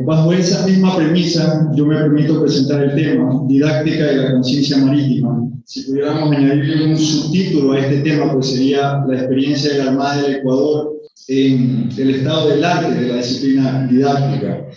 bajo esa misma premisa, yo me permito presentar el tema, didáctica de la conciencia marítima. Si pudiéramos añadirle un subtítulo a este tema, pues sería la experiencia de la Armada del Ecuador en el estado del arte de la disciplina didáctica.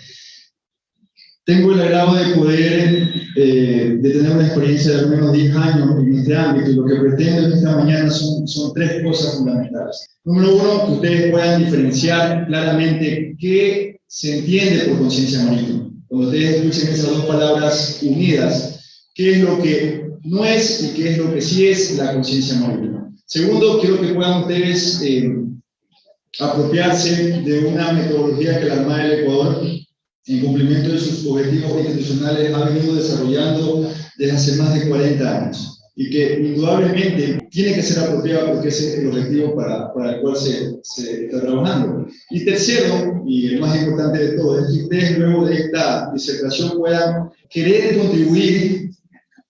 Tengo el agrado de poder de tener una experiencia de al menos 10 años en este ámbito, y lo que pretendo en esta mañana son tres cosas fundamentales. Número uno, que ustedes puedan diferenciar claramente qué se entiende por conciencia marítima. Cuando ustedes escuchen esas dos palabras unidas, qué es lo que no es y qué es lo que sí es la conciencia marítima. Segundo, quiero que puedan ustedes apropiarse de una metodología que la Armada del Ecuador, en cumplimiento de sus objetivos institucionales, ha venido desarrollando desde hace más de 40 años y que indudablemente tiene que ser apropiada porque ese es el objetivo para el cual se está trabajando. Y tercero, y el más importante de todo, es que ustedes luego de esta disertación puedan querer contribuir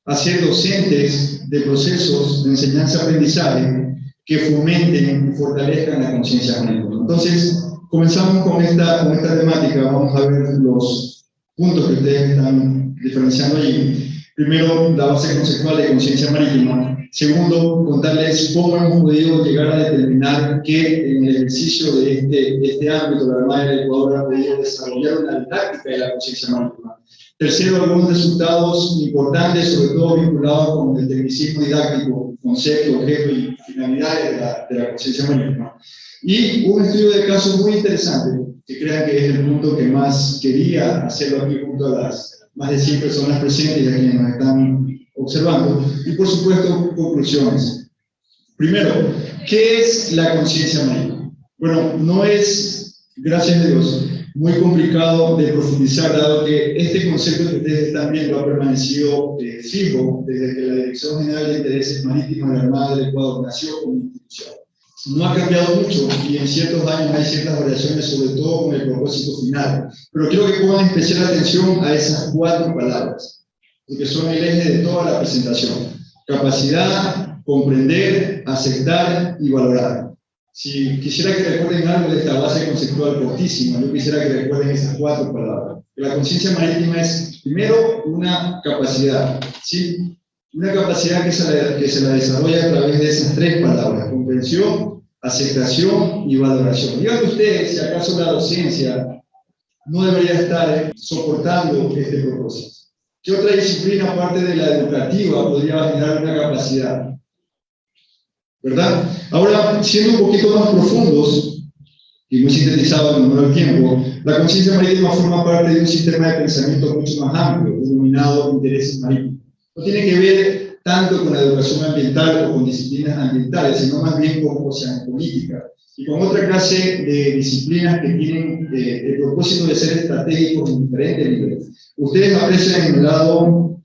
a ser docentes de procesos de enseñanza-aprendizaje que fomenten y fortalezcan la conciencia marítima. Entonces, comenzamos con esta temática. Vamos a ver los puntos que ustedes están diferenciando allí. Primero, la base conceptual de conciencia marítima. Segundo, contarles cómo hemos podido llegar a determinar que en el ejercicio de este ámbito, la Armada del Ecuador ha podido desarrollar una didáctica de la conciencia marítima. Tercero, algunos resultados importantes, sobre todo vinculados con el tecnicismo didáctico, concepto, objeto y finalidades de la conciencia marítima. Y un estudio de caso muy interesante, que crean que es el punto que más quería hacerlo aquí junto a las más de 100 personas presentes y a quienes nos están observando. Y por supuesto, conclusiones. Primero, ¿qué es la conciencia marítima? Bueno, no es, gracias a Dios, muy complicado de profundizar, dado que este concepto que ustedes están viendo ha permanecido fijo desde que la Dirección General de Intereses Marítimos de la Armada del Ecuador nació como institución. No ha cambiado mucho y en ciertos años hay ciertas variaciones, sobre todo con el propósito final. Pero quiero que pongan especial atención a esas 4 palabras, porque son el eje de toda la presentación: capacidad, comprender, aceptar y valorar. Si quisiera que recuerden algo de esta base conceptual cortísima, yo quisiera que recuerden esas 4 palabras. La conciencia marítima es, primero, una capacidad, ¿sí? Una capacidad que se la desarrolla a través de esas 3 palabras: comprensión, aceptación y valoración. Díganme ustedes si acaso la docencia no debería estar soportando este propósito. ¿Qué otra disciplina, aparte de la educativa, podría generar una capacidad? ¿Verdad? Ahora, siendo un poquito más profundos y muy sintetizados en honor al tiempo, la conciencia marítima forma parte de un sistema de pensamiento mucho más amplio, denominado intereses marítimos. No tiene que ver tanto con la educación ambiental o con disciplinas ambientales, sino más bien con oceanopolítica y con otra clase de disciplinas que tienen el propósito de ser estratégicos en diferentes niveles. Ustedes aprecian en el lado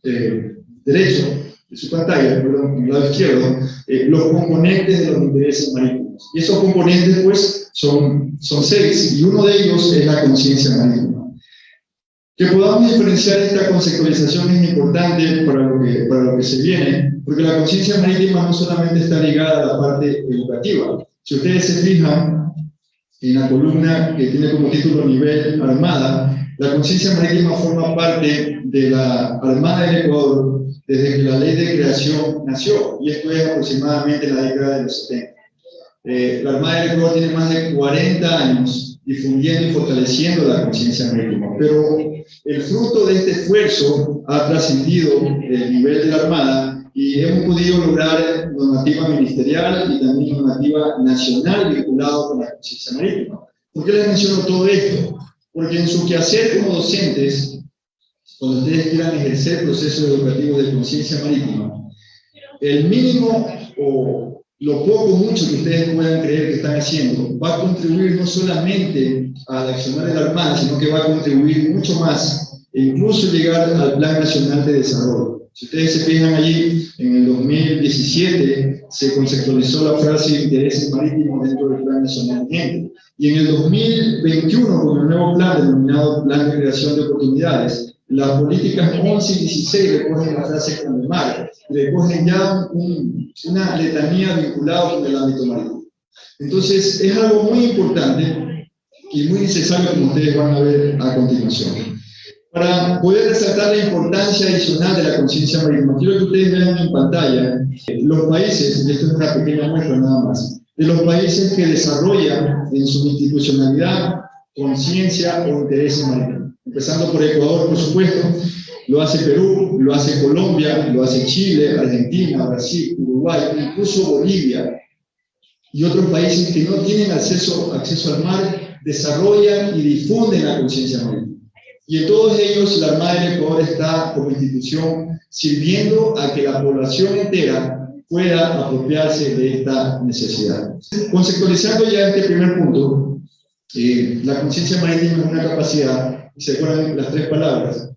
derecho de su pantalla, perdón, en el lado izquierdo, los componentes de los intereses marítimos. Y esos componentes, pues, son 6, y uno de ellos es la conciencia marítima. Que podamos diferenciar esta conceptualización es importante para lo que se viene, porque la conciencia marítima no solamente está ligada a la parte educativa. Si ustedes se fijan en la columna que tiene como título nivel Armada, la conciencia marítima forma parte de la Armada del Ecuador desde que la ley de creación nació, y esto es aproximadamente en la década de los 70. La Armada del Ecuador tiene más de 40 años difundiendo y fortaleciendo la conciencia marítima, pero el fruto de este esfuerzo ha trascendido el nivel de la Armada y hemos podido lograr normativa ministerial y también normativa nacional vinculada con la conciencia marítima. ¿Por qué les menciono todo esto? Porque en su quehacer como docentes, cuando ustedes quieran ejercer procesos educativos de conciencia marítima, el mínimo o lo poco o mucho que ustedes puedan creer que están haciendo va a contribuir no solamente al accionar de la Armada, sino que va a contribuir mucho más e incluso llegar al Plan Nacional de Desarrollo. Si ustedes se fijan allí, en el 2017 se conceptualizó la frase intereses marítimos dentro del Plan Nacional vigente. Y en el 2021, con el nuevo plan denominado Plan de Creación de Oportunidades, las políticas 11 y 16 recogen la frase con el mar, recogen ya una letanía vinculada con el ámbito marítimo. Entonces, es algo muy importante y muy necesario, como ustedes van a ver a continuación. Para poder resaltar la importancia adicional de la conciencia marítima, quiero que ustedes vean en pantalla los países, y esto es una pequeña muestra nada más, de los países que desarrollan en su institucionalidad conciencia o interés marítimo. Empezando por Ecuador, por supuesto, lo hace Perú, lo hace Colombia, lo hace Chile, Argentina, Brasil, Uruguay, incluso Bolivia y otros países que no tienen acceso al mar, desarrollan y difunden la conciencia marítima. Y en todos ellos la Armada del Ecuador está como institución sirviendo a que la población entera pueda apropiarse de esta necesidad. Conceptualizando ya este primer punto, la conciencia marítima es una capacidad, y se acuerdan las tres palabras.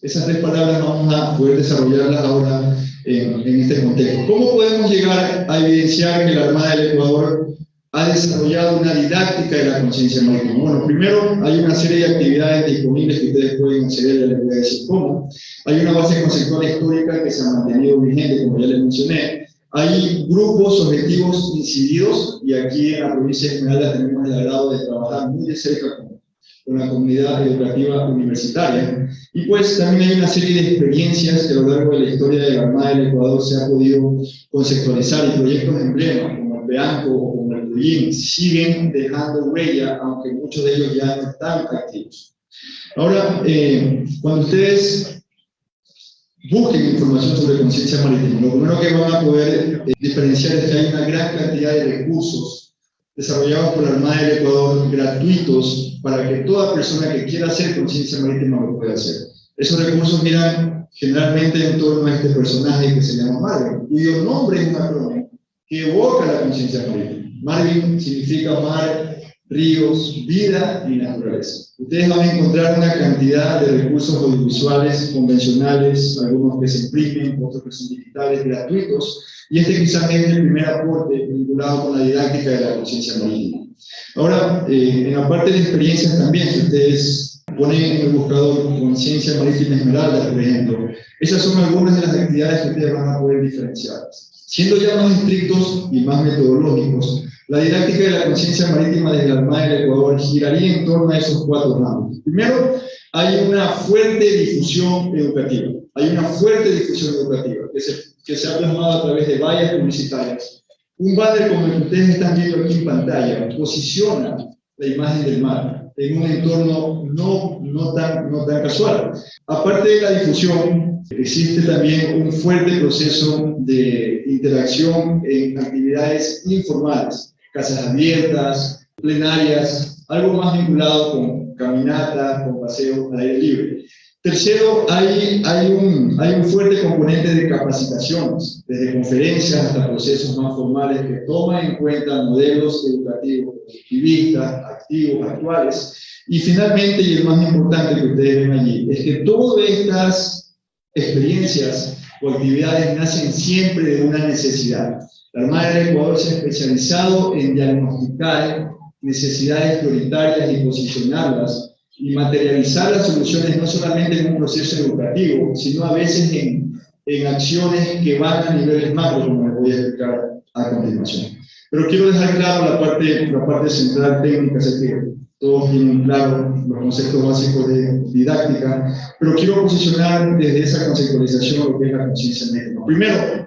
Esas tres palabras vamos a poder desarrollarlas ahora en este contexto. ¿Cómo podemos llegar a evidenciar que la Armada del Ecuador ha desarrollado una didáctica de la conciencia marítima? Bueno, primero hay una serie de actividades disponibles que ustedes pueden acceder, ya les voy a decir cómo. Hay una base conceptual histórica que se ha mantenido vigente, como ya les mencioné. Hay grupos objetivos incididos, y aquí en la provincia de Esmeralda tenemos el agrado de trabajar muy de cerca con la comunidad educativa universitaria. Y pues también hay una serie de experiencias que a lo largo de la historia de la Armada del Ecuador se ha podido conceptualizar, y proyectos de emblema como el Beanco o como el Puyín siguen dejando huella, aunque muchos de ellos ya no están activos. Ahora, cuando ustedes busquen información sobre conciencia marítima, lo primero que van a poder diferenciar es que hay una gran cantidad de recursos desarrollados por la Armada del Ecuador, gratuitos, para que toda persona que quiera hacer conciencia marítima lo pueda hacer. Esos recursos giran generalmente en torno a este personaje que se llama Marvin, cuyo nombre es un acrónimo que evoca la conciencia marítima. Marvin significa mar, ríos, vida y naturaleza. Ustedes van a encontrar una cantidad de recursos audiovisuales convencionales, algunos que se imprimen, otros que son digitales, gratuitos, y este quizás es el primer aporte vinculado con la didáctica de la conciencia marítima. Ahora, en la parte de experiencias también, si ustedes ponen en el buscador conciencia marítima Esmeralda, por ejemplo, esas son algunas de las actividades que ustedes van a poder diferenciar. Siendo ya más estrictos y más metodológicos, la didáctica de la conciencia marítima desde la Armada del Ecuador giraría en torno a esos cuatro ramos. Primero, hay una fuerte difusión educativa. Hay una fuerte difusión educativa que se ha plasmado a través de vallas publicitarias. Un banner como el que ustedes están viendo aquí en pantalla posiciona la imagen del mar en un entorno no tan casual. Aparte de la difusión, existe también un fuerte proceso de interacción en actividades informales, casas abiertas, plenarias, algo más vinculado con caminatas, con paseos al aire libre. Tercero, hay un fuerte componente de capacitaciones, desde conferencias hasta procesos más formales que toman en cuenta modelos educativos positivistas, activos, actuales. Y finalmente, y el más importante que ustedes ven allí, es que todas estas experiencias o actividades nacen siempre de una necesidad. La Armada del Ecuador se ha especializado en diagnosticar necesidades prioritarias y posicionarlas y materializar las soluciones no solamente en un proceso educativo, sino a veces en acciones que van a niveles macro, como les voy a explicar a continuación. Pero quiero dejar claro la parte central técnica, sé que todos tienen claro los conceptos básicos de didáctica, pero quiero posicionar desde esa conceptualización lo que es la conciencia marítima. Primero,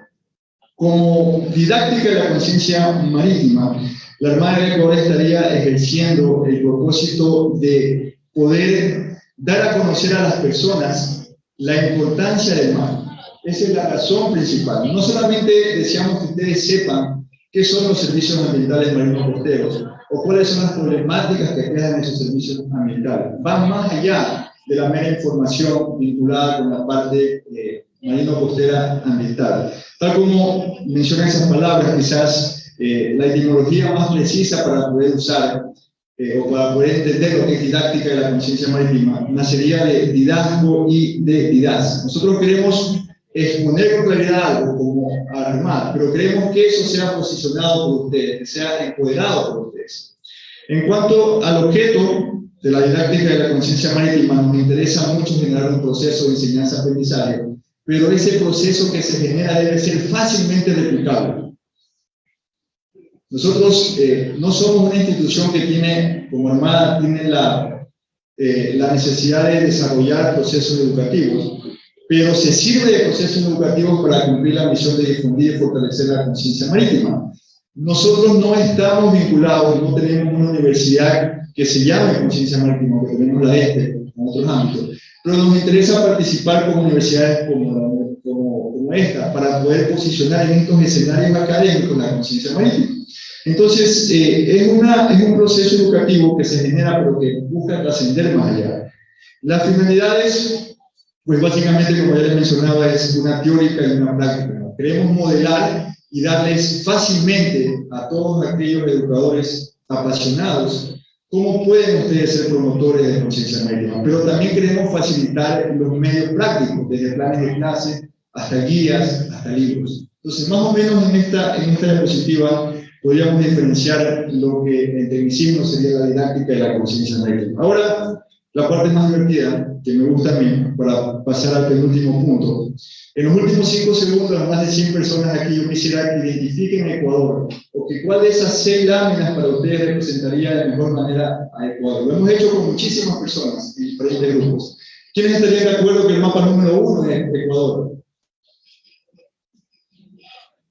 como didáctica de la conciencia marítima, la Armada del Ecuador estaría ejerciendo el propósito de poder dar a conocer a las personas la importancia del mar. Esa es la razón principal. No solamente deseamos que ustedes sepan qué son los servicios ambientales marinos costeros o cuáles son las problemáticas que crean esos servicios ambientales. Van más allá de la mera información vinculada con la parte marino-costera ambiental. Tal como mencionan esas palabras, quizás la etimología más precisa para poder usar o para poder entender lo que es didáctica de la conciencia marítima, nacería de didasco y de didas. Nosotros queremos exponer con claridad algo como Armada, pero queremos que eso sea posicionado por ustedes, que sea empoderado por ustedes. En cuanto al objeto de la didáctica de la conciencia marítima, nos interesa mucho generar un proceso de enseñanza-aprendizaje, pero ese proceso que se genera debe ser fácilmente replicable. Nosotros no somos una institución que tiene, como Armada, tiene la necesidad de desarrollar procesos educativos, pero se sirve de procesos educativos para cumplir la misión de difundir y fortalecer la conciencia marítima. Nosotros no estamos vinculados, no tenemos una universidad que se llame Conciencia Marítima, que tenemos la en otros ámbitos, pero nos interesa participar con universidades como esta para poder posicionar en estos escenarios académicos la conciencia marítima. Entonces, es un proceso educativo que se genera, pero que busca trascender más allá. Las finalidades, pues básicamente, como ya les mencionaba, es una teórica y una práctica. Queremos modelar y darles fácilmente a todos aquellos educadores apasionados cómo pueden ustedes ser promotores de conciencia marítima. Pero también queremos facilitar los medios prácticos, desde planes de clase hasta guías, hasta libros. Entonces, más o menos en esta diapositiva podríamos diferenciar lo que en tecnicismo sería la didáctica de la conciencia marítima. Ahora, la parte más divertida, que me gusta a mí, para pasar al penúltimo punto. En los últimos 5 segundos, a más de 100 personas aquí, yo quisiera que identifiquen Ecuador, o que cuál de esas 6 láminas para ustedes representaría de mejor manera a Ecuador. Lo hemos hecho con muchísimas personas en diferentes grupos. ¿Quiénes estarían de acuerdo que el mapa número 1 es Ecuador?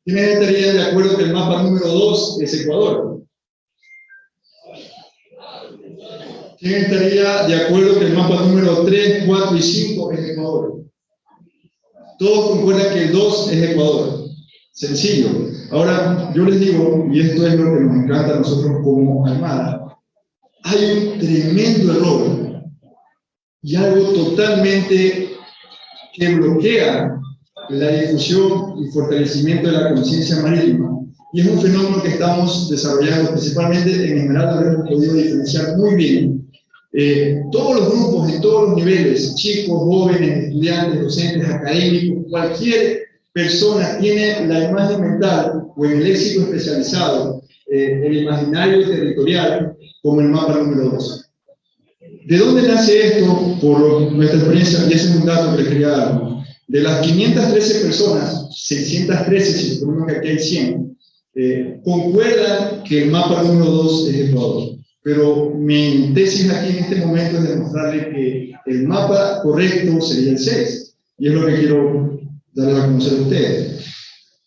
¿Quiénes estarían de acuerdo que el mapa número 2 es Ecuador? ¿Quién estaría de acuerdo que el mapa número 3, 4 y 5 es Ecuador? Todos concuerdan que el 2 es Ecuador. Sencillo. Ahora, yo les digo, y esto es lo que nos encanta a nosotros como Armada, hay un tremendo error y algo totalmente que bloquea la difusión y fortalecimiento de la conciencia marítima. Y es un fenómeno que estamos desarrollando, principalmente en Esmeralda, lo hemos podido diferenciar muy bien. Todos los grupos, en todos los niveles, chicos, jóvenes, estudiantes, docentes, académicos, cualquier persona tiene la imagen mental o en el léxico especializado, el imaginario territorial, como el mapa número 2. ¿De dónde nace esto? Por nuestra experiencia, y ese es un dato que les quería dar. De las 513 personas, 613, si suponemos que aquí hay 100, concuerdan que el mapa número 2 es Ecuador. Pero mi tesis aquí en este momento es demostrarle que el mapa correcto sería el 6. Y es lo que quiero darles a conocer a ustedes.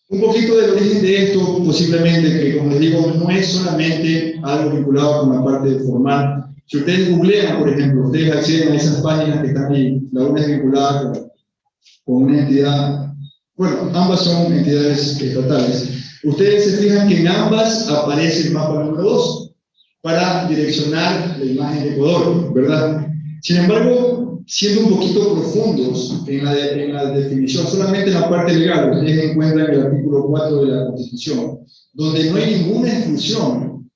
Un poquito del origen de esto, posiblemente, que como les digo, no es solamente algo vinculado con la parte formal. Si ustedes googlean, por ejemplo, ustedes acceden a esas páginas que están ahí, la una es vinculada con una entidad, bueno, ambas son entidades estatales. Ustedes se fijan que en ambas aparece el mapa número 2 para direccionar la imagen de Ecuador, ¿verdad? Sin embargo, siendo un poquito profundos en la definición, solamente en la parte legal, ustedes encuentran el artículo 4 de la Constitución, donde no hay ninguna exclusión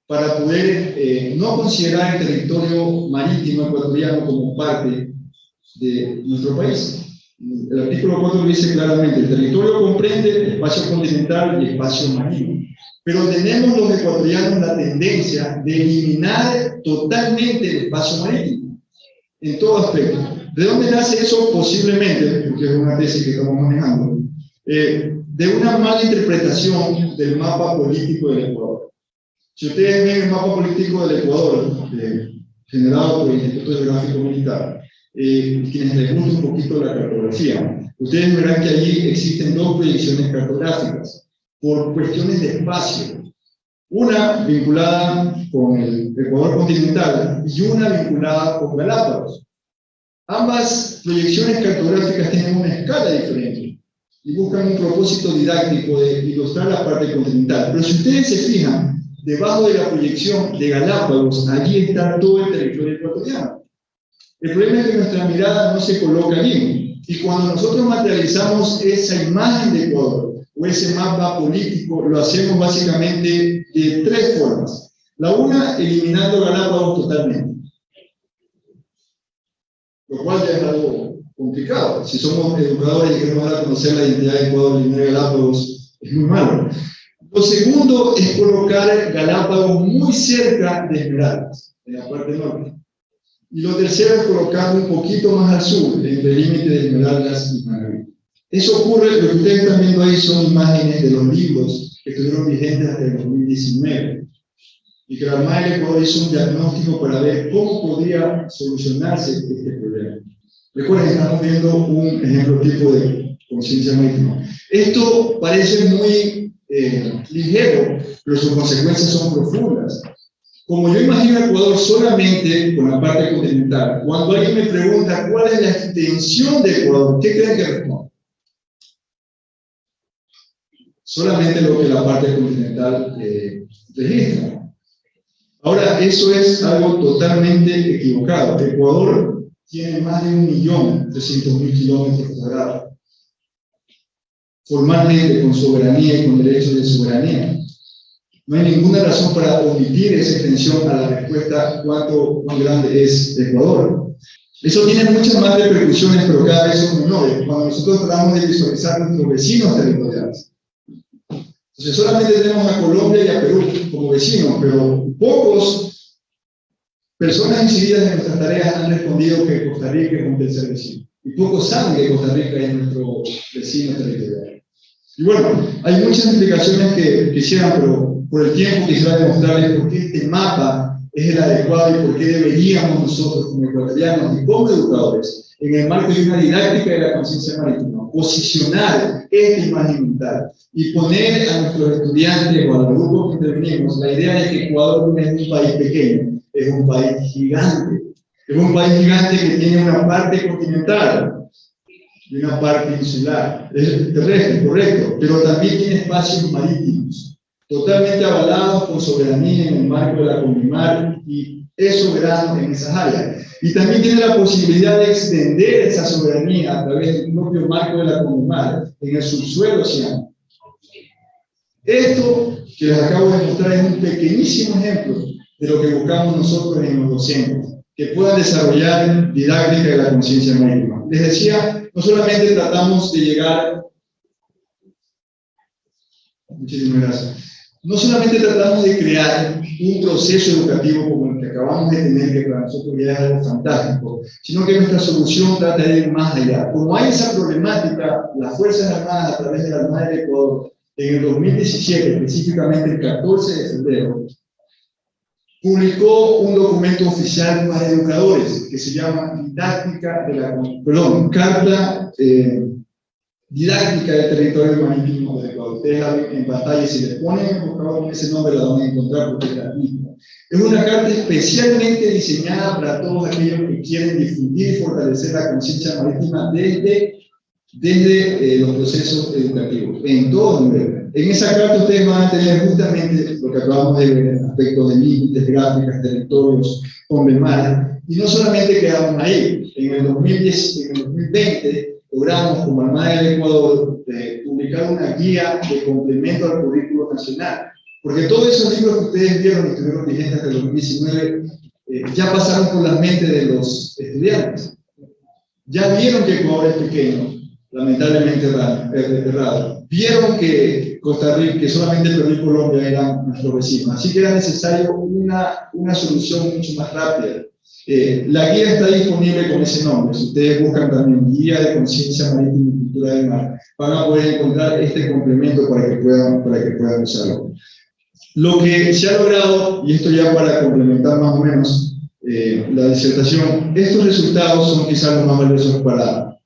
para poder no considerar el territorio marítimo ecuatoriano como parte de nuestro país. El artículo 4 dice claramente, el territorio comprende espacio continental y espacio marino. Pero tenemos los ecuatorianos la tendencia de eliminar totalmente el espacio marítimo, en todo aspecto. ¿De dónde nace eso? Posiblemente, porque es una tesis que estamos manejando, de una mala interpretación del mapa político del Ecuador. Si ustedes ven el mapa político del Ecuador, generado por el Instituto Geográfico Militar, quienes les gusta un poquito la cartografía, ustedes verán que allí existen 2 proyecciones cartográficas por cuestiones de espacio, una vinculada con el Ecuador continental y una vinculada con Galápagos. Ambas proyecciones cartográficas tienen una escala diferente y buscan un propósito didáctico de ilustrar la parte continental. Pero si ustedes se fijan, debajo de la proyección de Galápagos, allí está todo el territorio ecuatoriano. El problema es que nuestra mirada no se coloca bien, y cuando nosotros materializamos esa imagen de Ecuador, o ese mapa político, lo hacemos básicamente de 3 formas. La una, eliminando Galápagos totalmente, lo cual ya es algo complicado. Si somos educadores y queremos dar a conocer la identidad de Ecuador, eliminar Galápagos es muy malo. Lo segundo es colocar Galápagos muy cerca de Esmeraldas, en la parte norte. Y lo tercero es colocarlo un poquito más al sur, entre el límite de Esmeraldas y Manaví. Eso ocurre, lo que ustedes están viendo ahí son imágenes de los libros que estuvieron vigentes hasta el 2019. Y que la Armada del Ecuador hizo un diagnóstico para ver cómo podría solucionarse este problema. Recuerden, estamos viendo un ejemplo tipo de conciencia marítima. Esto parece muy ligero, pero sus consecuencias son profundas. Como yo imagino a Ecuador solamente con la parte continental, cuando alguien me pregunta cuál es la extensión de Ecuador, ¿qué creen que respondo? Solamente lo que la parte continental registra. Ahora, eso es algo totalmente equivocado. Ecuador tiene más de 1.300.000 kilómetros cuadrados, formalmente con soberanía y con derechos de soberanía. No hay ninguna razón para omitir esa extensión a la respuesta cuán grande es Ecuador. Eso tiene muchas más repercusiones, pero cada vez son menores. Cuando nosotros tratamos de visualizar nuestros vecinos territoriales. Entonces, solamente tenemos a Colombia y a Perú como vecinos, pero pocos personas incididas en nuestras tareas han respondido que Costa Rica es un tercer vecino. Y pocos saben que Costa Rica es nuestro vecino territorial. Y bueno, hay muchas explicaciones que quisieran, pero por el tiempo quisiera demostrarles por qué este mapa es el adecuado y por qué deberíamos nosotros como ecuatorianos y como educadores, en el marco de una didáctica de la conciencia marítima, posicionar esta imagen mental y poner a nuestros estudiantes o a los grupos que intervenimos la idea de que Ecuador no es un país pequeño, es un país gigante. Es un país gigante que tiene una parte continental y una parte insular. Es terrestre, correcto, pero también tiene espacios marítimos, totalmente avalados con soberanía en el marco de la CONMIMAR y es soberano en esas áreas. Y también tiene la posibilidad de extender esa soberanía a través del propio marco de la CONMIMAR en el subsuelo oceánico. Esto que les acabo de mostrar es un pequeñísimo ejemplo de lo que buscamos nosotros en los docentes, que puedan desarrollar didáctica de la conciencia marítima. Les decía, no solamente tratamos de llegar, muchísimas gracias, no solamente tratamos de crear un proceso educativo como el que acabamos de tener, que para nosotros ya es algo fantástico, sino que nuestra solución trata de ir más allá. Como hay esa problemática, las Fuerzas Armadas a través de la Armada del Ecuador, en el 2017, específicamente el 14 de febrero, publicó un documento oficial para educadores que se llama Carta Didáctica del Territorio Marítimo del Ecuador. Ustedes la ven en pantalla, si le ponen en el buscador con ese nombre la van a encontrar porque es la misma. Es una carta especialmente diseñada para todos aquellos que quieren difundir y fortalecer la conciencia marítima desde los procesos educativos, en todo nivel. En esa carta ustedes van a tener justamente lo que acabamos de ver, aspectos de límites, gráficas, territorios, CONMIMAR, y no solamente quedamos ahí. En el 2020 logramos, como Armada del Ecuador, publicar una guía de complemento al currículo nacional, porque todos esos libros que ustedes vieron y estuvieron vigentes hasta el 2019 ya pasaron por la mente de los estudiantes. Ya vieron que Ecuador es pequeño, lamentablemente errado. Vieron que Costa Rica, que solamente Perú y Colombia eran nuestros vecinos, así que era necesario una solución mucho más rápida. La guía está disponible con ese nombre. Si ustedes buscan también Guía de Conciencia Marítima y Cultura del Mar, van a poder encontrar este complemento para que puedan usarlo. Lo que se ha logrado, y esto ya para complementar más o menos la disertación, estos resultados son quizás los más valiosos para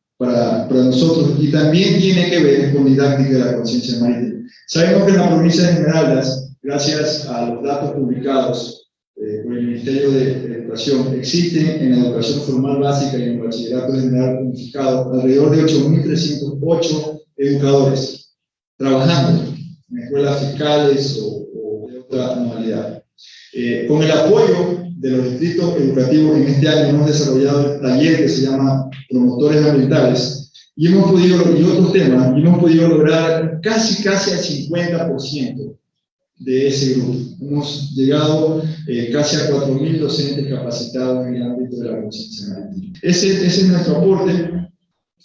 nosotros y también tiene que ver con didáctica de la conciencia marítima. Sabemos que en la provincia de Esmeraldas, gracias a los datos publicados por el Ministerio de Educación, existen en la educación formal básica y en el bachillerato general unificado alrededor de 8.308 educadores trabajando en escuelas fiscales o de otra modalidad. Con el apoyo de los distritos educativos, en este año hemos desarrollado el taller que se llama Promotores Ambientales y hemos podido lograr casi al 50% de ese grupo. Hemos llegado casi a 4.000 docentes capacitados en el ámbito de la conciencia marítima. Ese es nuestro aporte.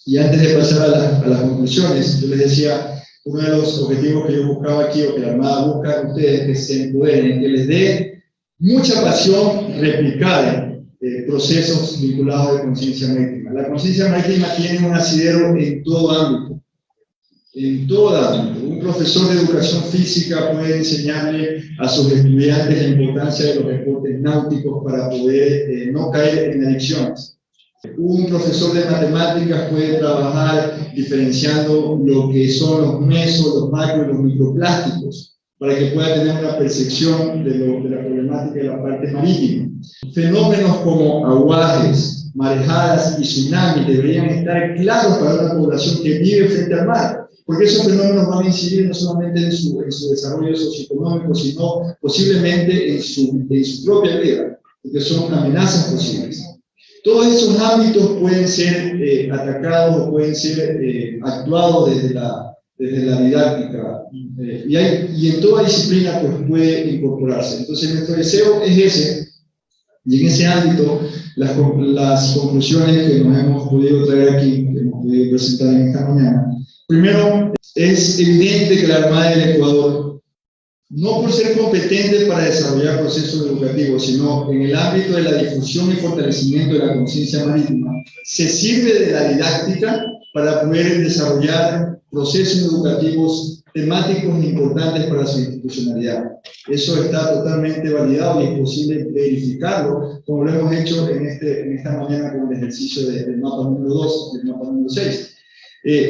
Y antes de pasar a las conclusiones, yo les decía, uno de los objetivos que yo buscaba aquí, o que la Armada busca en ustedes, que se empoderen, que les dé mucha pasión replicar procesos vinculados de conciencia marítima. La conciencia marítima tiene un asidero en todo ámbito. En todo ámbito. Un Un profesor de educación física puede enseñarle a sus estudiantes la importancia de los deportes náuticos para poder no caer en adicciones. Un profesor de matemáticas puede trabajar diferenciando lo que son los mesos, los macro y los microplásticos, para que pueda tener una percepción de la problemática de la parte marítima. Fenómenos como aguajes, marejadas y tsunamis deberían estar claros para una población que vive frente al mar, porque esos fenómenos van a incidir no solamente en su desarrollo socioeconómico, sino posiblemente en su propia vida, porque son amenazas posibles. Todos esos ámbitos pueden ser atacados o pueden ser actuados desde la didáctica y en toda disciplina pues, puede incorporarse. Entonces nuestro deseo es ese, y en ese ámbito las conclusiones que nos hemos podido traer aquí, que hemos podido presentar en esta mañana. Primero, es evidente que la Armada del Ecuador, no por ser competente para desarrollar procesos educativos, sino en el ámbito de la difusión y fortalecimiento de la conciencia marítima, se sirve de la didáctica para poder desarrollar procesos educativos temáticos importantes para su institucionalidad. Eso está totalmente validado y es posible verificarlo, como lo hemos hecho en esta mañana con el ejercicio del mapa número 2 y el mapa número 6.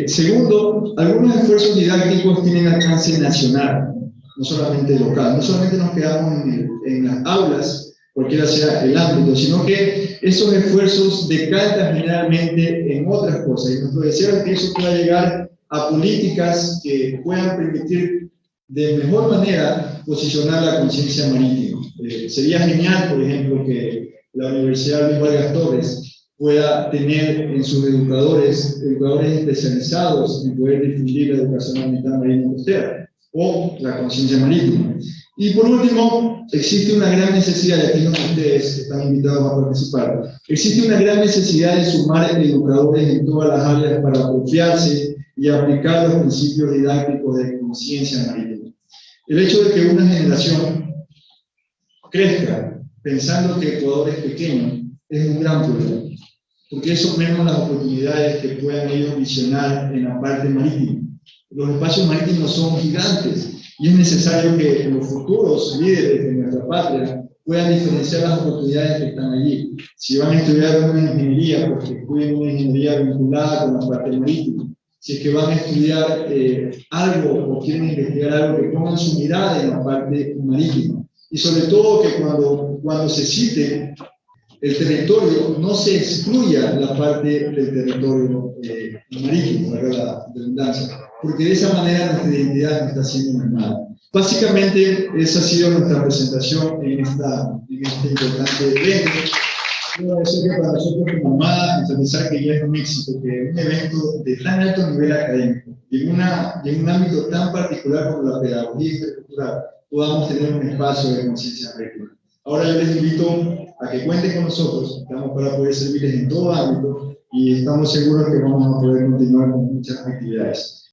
Segundo, algunos esfuerzos didácticos tienen alcance nacional, no solamente local. No solamente nos quedamos en las aulas, cualquiera sea el ámbito, sino que esos esfuerzos decantan generalmente en otras cosas. Y nuestro deseo es que eso pueda llegar a políticas que puedan permitir de mejor manera posicionar la conciencia marítima. Sería genial, por ejemplo, que la Universidad Luis Vargas Torres pueda tener en sus educadores especializados en poder difundir la educación ambiental marina costera o la conciencia marítima. Y por último, existe una gran necesidad, y aquí ustedes están invitados a participar, existe una gran necesidad de sumar educadores en todas las áreas para apropiarse y aplicar los principios didácticos de conciencia marítima. El hecho de que una generación crezca pensando que Ecuador es pequeño es un gran problema, porque eso merma las oportunidades que puedan ellos visionar en la parte marítima. Los espacios marítimos son gigantes y es necesario que los futuros líderes de nuestra patria puedan diferenciar las oportunidades que están allí. Si van a estudiar una ingeniería, pues que estudien una ingeniería vinculada con la parte marítima. Si es que van a estudiar algo o quieren investigar algo, que pongan su mirada en la parte marítima. Y sobre todo que cuando se cite el territorio, no se excluya la parte del territorio marítimo, ¿verdad? La redundancia, porque de esa manera nuestra identidad no está siendo mermada. Básicamente, esa ha sido nuestra presentación en este importante evento. Quiero decir que para nosotros como Armada, pensar que ya es un éxito, que un evento de tan alto nivel académico y en un ámbito tan particular como la pedagogía intercultural, podamos tener un espacio de conciencia marítima. Ahora yo les invito a que cuenten con nosotros, estamos para poder servirles en todo ámbito y estamos seguros que vamos a poder continuar con muchas actividades.